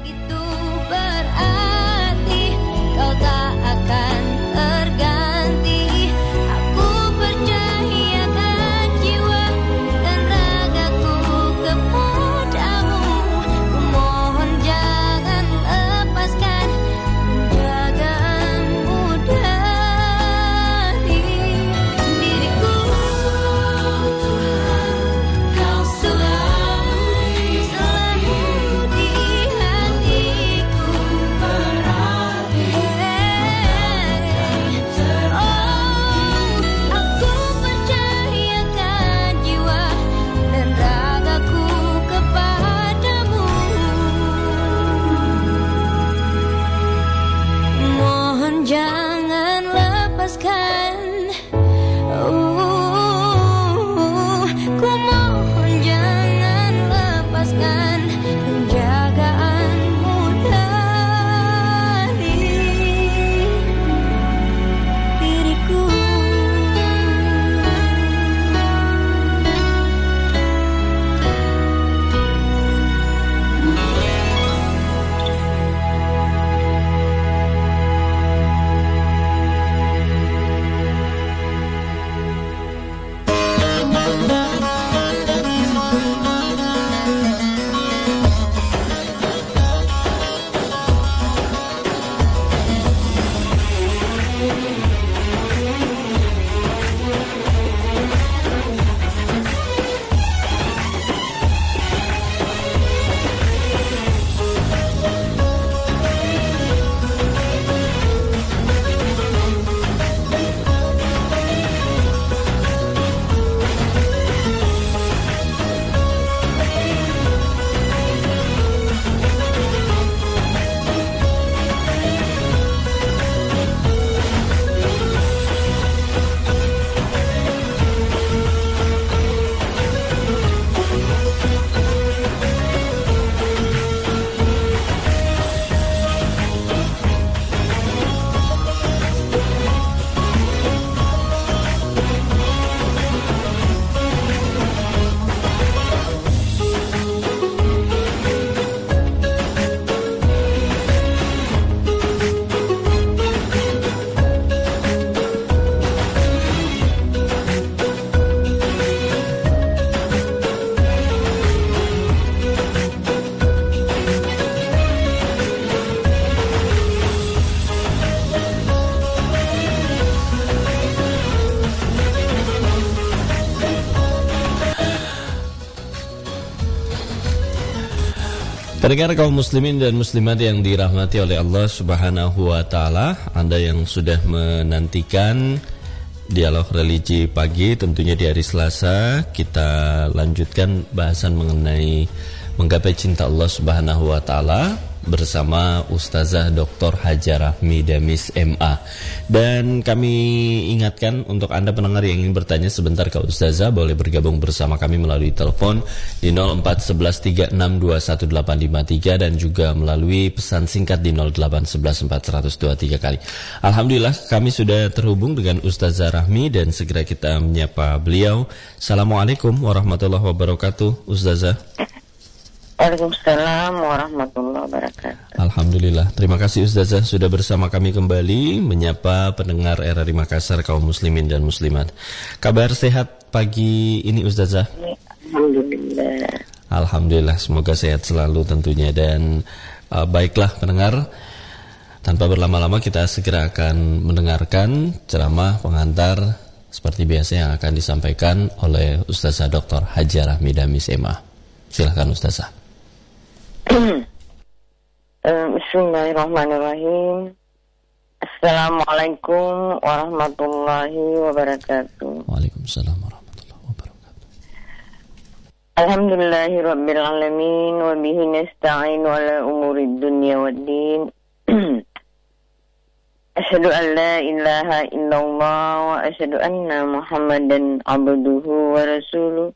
Itu berarti kau tak akan terganti. Aku percayakan jiwa dan ragaku kepadamu. Ku mohon jangan lepaskan penjagaanmu dari diriku. Kau selalu di hatiku berarti. Aku percayakan jiwa dan ragaku kepadamu. Mohon jangan lepaskan. Ku mohon jangan lepaskan penjagaanmu dari diriku. Pendengar kaum muslimin dan muslimat yang dirahmati oleh Allah Subhanahu wa taala, Anda yang sudah menantikan dialog religi pagi, tentunya di hari Selasa kita lanjutkan bahasan mengenai menggapai cinta Allah Subhanahu wa taala bersama Ustazah Dr. Haja Rahmi Damis MA. Dan kami ingatkan untuk Anda pendengar yang ingin bertanya sebentar ke Ustazah, boleh bergabung bersama kami melalui telepon di 0411362183 dan juga melalui pesan singkat di 081140023 kali. Alhamdulillah kami sudah terhubung dengan Ustazah Rahmi dan segera kita menyapa beliau. Assalamualaikum warahmatullahi wabarakatuh, Ustazah. Waalaikumsalam warahmatullahi wabarakatuh. Alhamdulillah, terima kasih Ustazah sudah bersama kami kembali menyapa pendengar RRI Makassar kaum muslimin dan muslimat. Kabar sehat pagi ini Ustazah? Alhamdulillah. Alhamdulillah, semoga sehat selalu tentunya. Dan baiklah pendengar, tanpa berlama-lama kita segera akan mendengarkan ceramah pengantar seperti biasa yang akan disampaikan oleh Ustazah Dr. Haja Rahmi Damis MA. Silakan Ustazah. Bismillahirrahmanirrahim. Assalamualaikum warahmatullahi wabarakatuh. Waalaikumsalam warahmatullahi wabarakatuh. Alhamdulillahirabbil alamin wa bihi nasta'in ala umurid dunya waddin. Asyhadu an la ilaha illallah wa asyhadu anna Muhammadan abduhu wa rasuluh.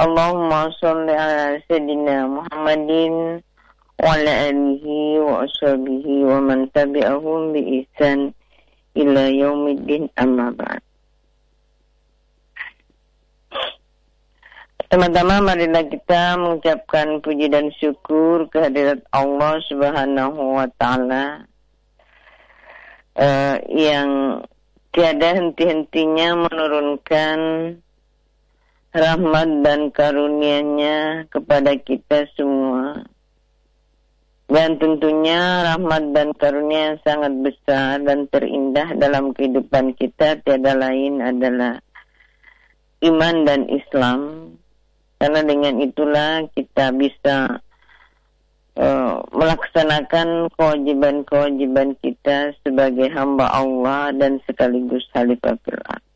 Allahumma sholli ala sayyidina Muhammadin wa ala alihi wa ashabihi wa man tabi'ahum bi ihsan ila yaumiddin, amma ba'd. Pertama-tama marilah kita mengucapkan puji dan syukur kehadirat Allah Subhanahu wa Ta'ala yang tiada henti-hentinya menurunkan rahmat dan karunia-Nya kepada kita semua. Dan tentunya rahmat dan karunia yang sangat besar dan terindah dalam kehidupan kita tiada lain adalah iman dan Islam. Karena dengan itulah kita bisa melaksanakan kewajiban-kewajiban kita sebagai hamba Allah dan sekaligus khalifah fil ardh.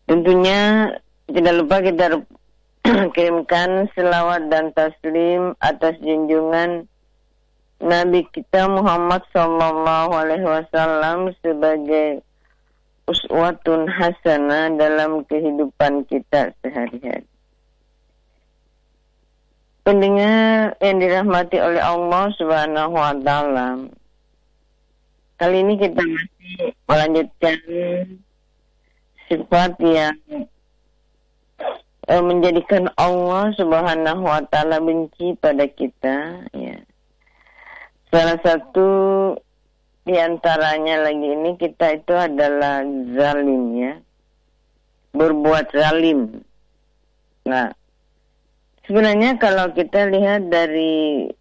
Tentunya tidak lupa kita kirimkan selawat dan taslim atas junjungan Nabi kita Muhammad SAW sebagai uswatun hasanah dalam kehidupan kita sehari-hari. Pendengar yang dirahmati oleh Allah Subhanahu wa Ta'ala, kali ini kita masih melanjutkan sifat yang menjadikan Allah Subhanahu wa Ta'ala benci pada kita, ya. Salah satu di antaranya lagi ini kita itu adalah zalim, ya. Berbuat zalim. Nah, sebenarnya kalau kita lihat dari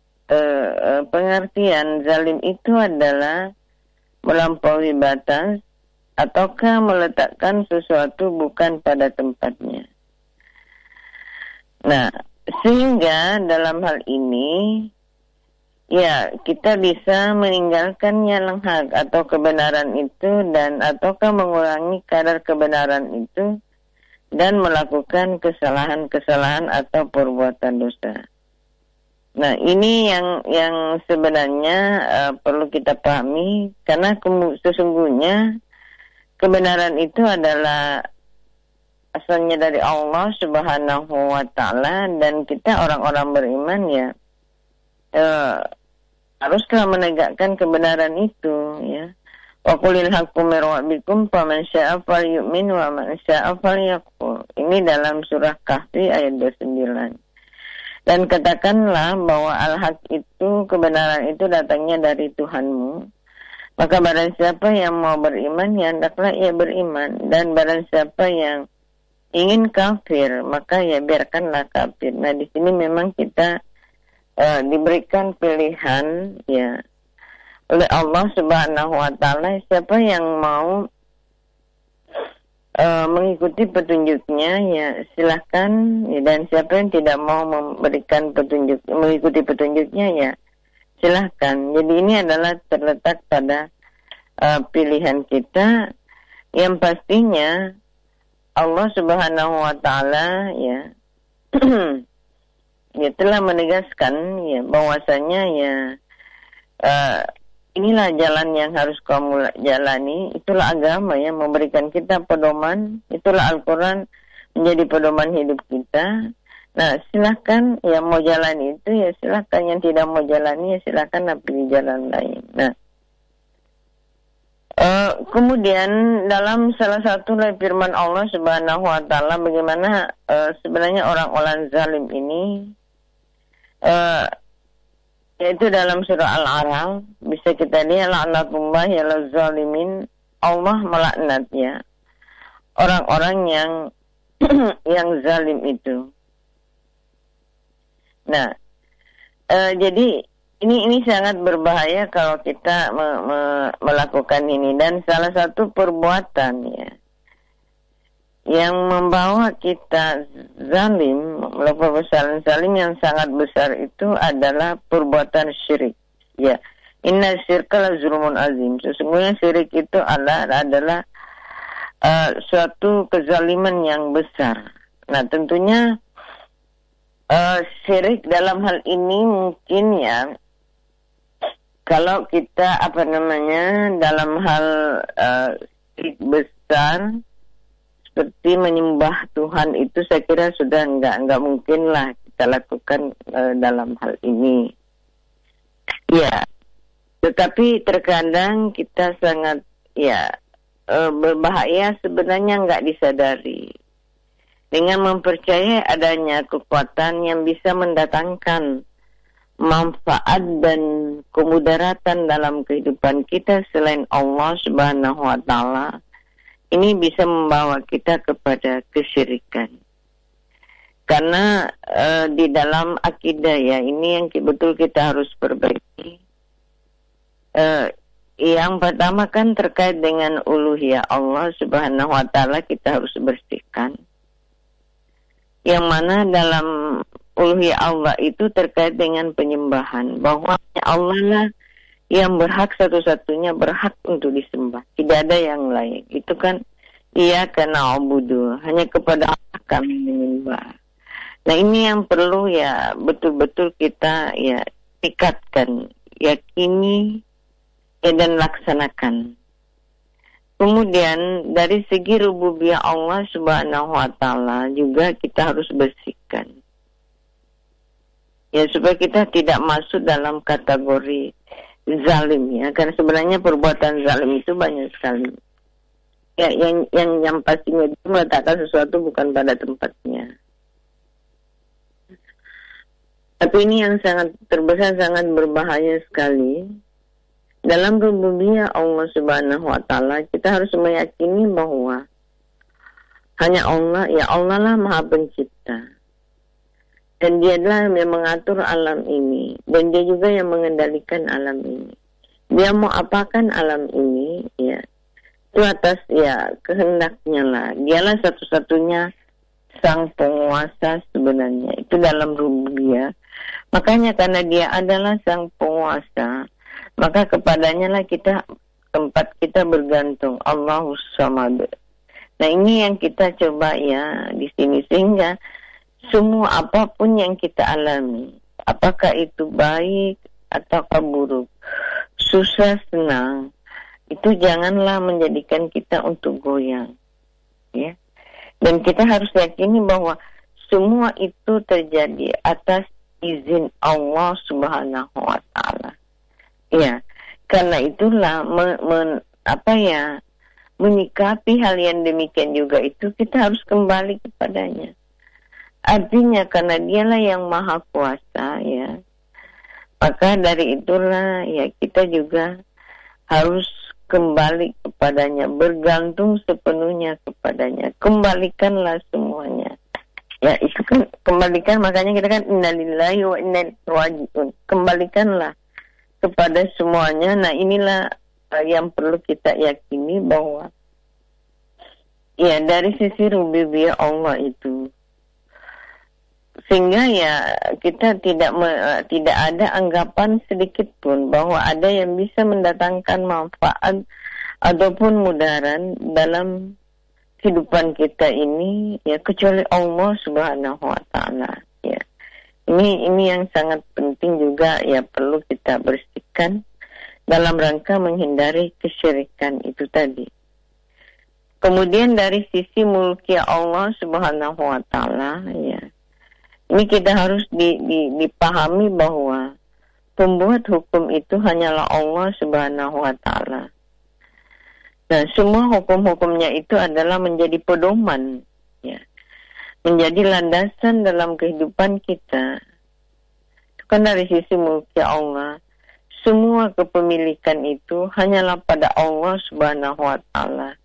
pengertian zalim itu adalah melampaui batas ataukah meletakkan sesuatu bukan pada tempatnya. Nah, sehingga dalam hal ini ya, kita bisa meninggalkan yang hak atau kebenaran itu dan ataukah mengurangi kadar kebenaran itu dan melakukan kesalahan-kesalahan atau perbuatan dosa. Nah, ini yang sebenarnya perlu kita pahami karena sesungguhnya kebenaran itu adalah asalnya dari Allah Subhanahu wa Ta'ala dan kita orang-orang beriman ya haruslah menegakkan kebenaran itu, ya. Wa qulil haqqu min rabbikum faman syaa'a falyu'min wa man syaa'a falyakfur. Ini dalam surah Kahfi ayat 29. Dan katakanlah bahwa al-haq itu, kebenaran itu datangnya dari Tuhanmu. Maka barang siapa yang mau beriman, ya hendaklah ia beriman. Dan barang siapa yang ingin kafir, maka ya biarkanlah kafir. Nah, di sini memang kita diberikan pilihan ya oleh Allah Subhanahu wa Ta'ala, siapa yang mau mengikuti petunjuknya ya silahkan ya, dan siapa yang tidak mau memberikan petunjuk, mengikuti petunjuknya ya silahkan. Jadi ini adalah terletak pada pilihan kita yang pastinya Allah Subhanahu wa Ta'ala ya ya telah menegaskan ya bahwasanya ya inilah jalan yang harus kamu jalani, itulah agama yang memberikan kita pedoman, itulah Al-Quran menjadi pedoman hidup kita. Nah, silahkan yang mau jalan itu ya silahkan, yang tidak mau jalani ya silahkan pilih jalan lain. Nah, kemudian dalam salah satu firman Allah Subhanahu wa Ta'ala bagaimana sebenarnya orang-orang zalim ini yaitu dalam surah Al-A'raf bisa kita lihat la'natullahi 'alal zalimin, Allah melaknat ya orang-orang yang zalim itu. Nah, jadi ini sangat berbahaya kalau kita melakukan ini, dan salah satu perbuatan ya yang membawa kita zalim, melakukan kesalahan zalim yang sangat besar itu adalah perbuatan syirik. Ya, inna syirka la zulmun azim. Sesungguhnya syirik itu adalah suatu kezaliman yang besar. Nah, tentunya syirik dalam hal ini mungkin ya kalau kita dalam hal syirik besar seperti menyembah Tuhan itu saya kira sudah enggak mungkin lah kita lakukan dalam hal ini. Ya, tetapi terkadang kita sangat berbahaya sebenarnya enggak disadari. dengan mempercayai adanya kekuatan yang bisa mendatangkan manfaat dan kemudaratan dalam kehidupan kita selain Allah Subhanahu wa taala, ini bisa membawa kita kepada kesyirikan. Karena di dalam akidah ya, ini yang betul kita harus perbaiki. Yang pertama kan terkait dengan uluhiyah Allah Subhanahu wa taala, kita harus bersihkan. Yang mana dalam uluhiyah Allah itu terkait dengan penyembahan, bahwa Allah lah yang berhak, satu-satunya berhak untuk disembah, tidak ada yang lain. Itu kan iyyaka na'budu, hanya kepada Allah kami menyembah. Nah, ini yang perlu ya betul-betul kita ya tingkatkan, yakini ya, dan laksanakan. Kemudian dari segi rububiyah Allah Subhanahu wa taala juga kita harus bersihkan. Ya, supaya kita tidak masuk dalam kategori zalim ya, karena sebenarnya perbuatan zalim itu banyak sekali. Ya, yang pastinya itu meletakkan sesuatu bukan pada tempatnya. Tapi ini yang sangat terbesar, sangat berbahaya sekali. Dalam rububiyah Allah Subhanahu wa taala, kita harus meyakini bahwa hanya Allah, ya Allah lah Maha Pencipta. Dan Dia adalah yang mengatur alam ini, dan Dia juga yang mengendalikan alam ini. Dia mau apakan alam ini, ya itu atas ya kehendaknya lah. Dialah satu-satunya sang penguasa sebenarnya. Itu dalam rububiyah. Makanya karena Dia adalah sang penguasa, maka kepadanya lah tempat kita bergantung. Allahus Samad. Nah, ini yang kita coba ya di sini, sehingga semua apapun yang kita alami, apakah itu baik atau buruk, susah senang, itu janganlah menjadikan kita untuk goyang, ya. Dan kita harus yakini bahwa semua itu terjadi atas izin Allah Subhanahu wa taala. Ya, karena itulah menyikapi hal yang demikian juga itu kita harus kembali kepadanya. Artinya karena Dialah yang maha kuasa ya, maka dari itulah ya kita juga harus kembali kepadanya, bergantung sepenuhnya kepadanya. Kembalikanlah semuanya. Ya, itu kan kembalikan, makanya kita kan innalillahi wa inna ilaihi raji'un. Kembalikanlah kepada semuanya. Nah, inilah yang perlu kita yakini bahwa ya dari sisi rububiyah Allah itu, sehingga ya kita tidak ada anggapan sedikit pun bahwa ada yang bisa mendatangkan manfaat ataupun mudarat dalam kehidupan kita ini ya kecuali Allah Subhanahu wa taala ya. Ini yang sangat penting juga ya, perlu kita bersihkan dalam rangka menghindari kesyirikan itu tadi. Kemudian dari sisi mulkiyah Allah Subhanahu wa taala ya, ini kita harus dipahami bahwa pembuat hukum itu hanyalah Allah Subhanahu wa taala. Nah, semua hukum-hukumnya itu adalah menjadi pedoman ya, menjadi landasan dalam kehidupan kita. Itu kan dari sisi mulkiyah Allah. Semua kepemilikan itu hanyalah pada Allah Subhanahu wa taala.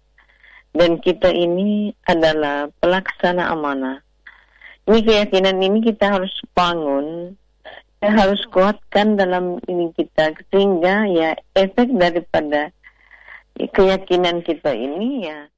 Dan kita ini adalah pelaksana amanah. Ini keyakinan ini kita harus bangun, kita harus kuatkan dalam ini kita, sehingga ya efek daripada keyakinan kita ini ya